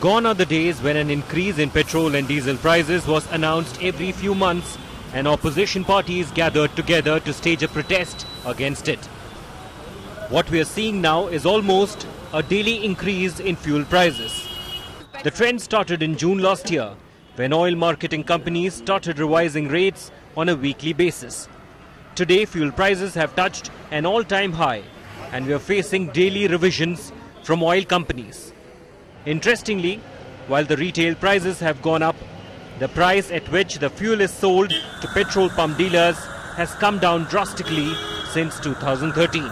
Gone are the days when an increase in petrol and diesel prices was announced every few months and opposition parties gathered together to stage a protest against it. What we are seeing now is almost a daily increase in fuel prices. The trend started in June last year, when oil marketing companies started revising rates on a weekly basis. Today, fuel prices have touched an all-time high, and we are facing daily revisions from oil companies. Interestingly, while the retail prices have gone up, the price at which the fuel is sold to petrol pump dealers has come down drastically since 2013.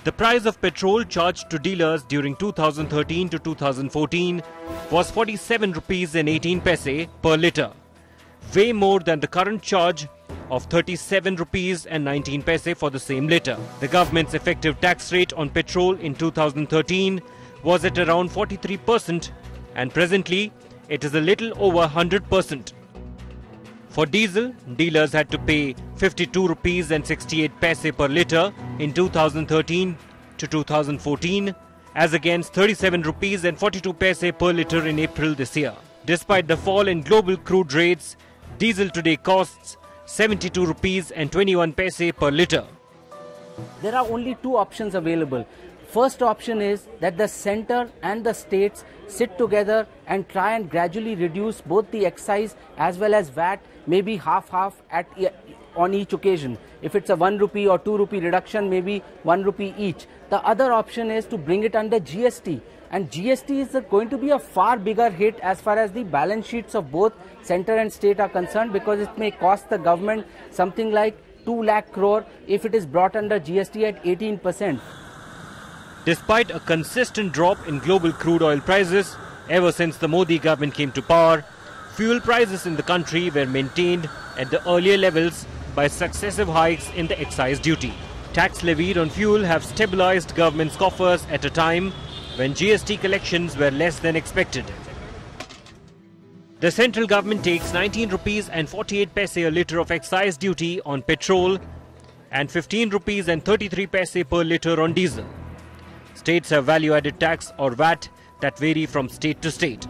The price of petrol charged to dealers during 2013 to 2014 was 47 rupees and 18 paise per litre, way more than the current charge of 37 rupees and 19 paise for the same litre. The government's effective tax rate on petrol in 2013 was at around 43%, and presently it is a little over 100%. For diesel, dealers had to pay 52 rupees and 68 paise per litre in 2013 to 2014, as against 37 rupees and 42 paise per litre in April this year. Despite the fall in global crude rates, diesel today costs 72 rupees and 21 paise per litre. There are only two options available. First option is that the centre and the states sit together and try and gradually reduce both the excise as well as VAT, maybe half-half on each occasion. If it's a 1 rupee or 2 rupee reduction, maybe 1 rupee each. The other option is to bring it under GST. And GST is going to be a far bigger hit as far as the balance sheets of both centre and state are concerned, because it may cost the government something like 2 lakh crore if it is brought under GST at 18%. Despite a consistent drop in global crude oil prices ever since the Modi government came to power, fuel prices in the country were maintained at the earlier levels by successive hikes in the excise duty. Tax levied on fuel have stabilized government's coffers at a time when GST collections were less than expected. The central government takes 19 rupees and 48 paise a litre of excise duty on petrol and 15 rupees and 33 paise per litre on diesel. States have value-added tax or VAT that vary from state to state.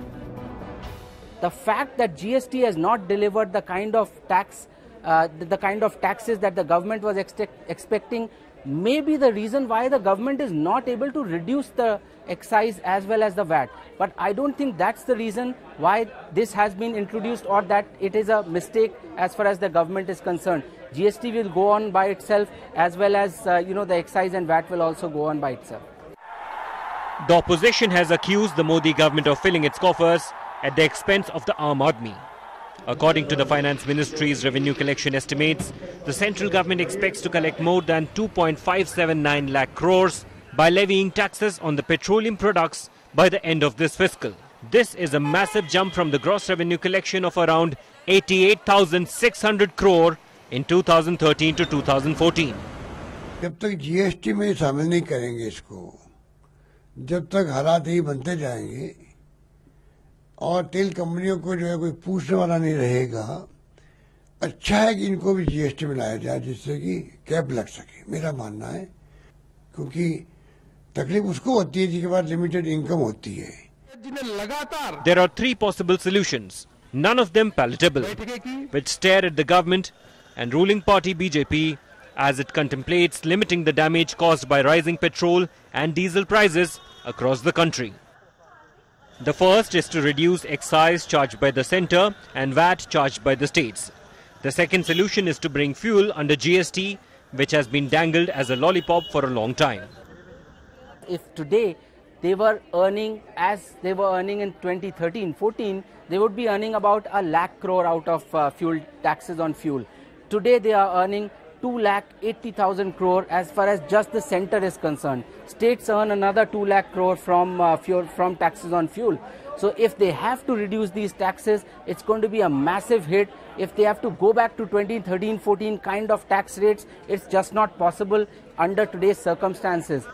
The fact that GST has not delivered the kind of taxes that the government was expecting may be the reason why the government is not able to reduce the excise as well as the VAT. But I don't think that's the reason why this has been introduced, or that it is a mistake as far as the government is concerned. GST will go on by itself, as well as the excise and VAT will also go on by itself. The opposition has accused the Modi government of filling its coffers at the expense of the Aam Aadmi. According to the Finance Ministry's revenue collection estimates, the central government expects to collect more than 2.579 lakh crores by levying taxes on the petroleum products by the end of this fiscal. This is a massive jump from the gross revenue collection of around 88,600 crore in 2013 to 2014. जब तक GST में शामिल नहीं करेंगे इसको, जब तक हालात ही बनते जाएंगे और तेल कंपनियों को जो है कोई पूछने वाला नहीं रहेगा, अच्छा है कि इनको भी जीएसटी में लाया जाए जिससे कि कैप लग सके, मेरा मानना है, क्योंकि तकलीफ उसको होती है जिसके पास लिमिटेड इनकम होती है. There are three possible solutions, none of them palatable, which stare at the government and ruling party BJP as it contemplates limiting the damage caused by rising petrol and diesel prices across the country. The first is to reduce excise charged by the centre and VAT charged by the states. The second solution is to bring fuel under GST, which has been dangled as a lollipop for a long time. If today they were earning as they were earning in 2013-14, they would be earning about 1 lakh crore out of fuel taxes on fuel. Today they are earning 2,80,000 crore as far as just the centre is concerned. States earn another 2 lakh crore from taxes on fuel. So if they have to reduce these taxes, it's going to be a massive hit. If they have to go back to 2013-14 kind of tax rates, it's just not possible under today's circumstances.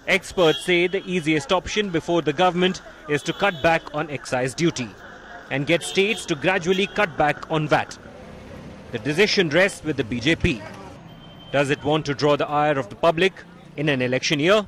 Experts say the easiest option before the government is to cut back on excise duty and get states to gradually cut back on VAT. The decision rests with the BJP. Does it want to draw the ire of the public in an election year?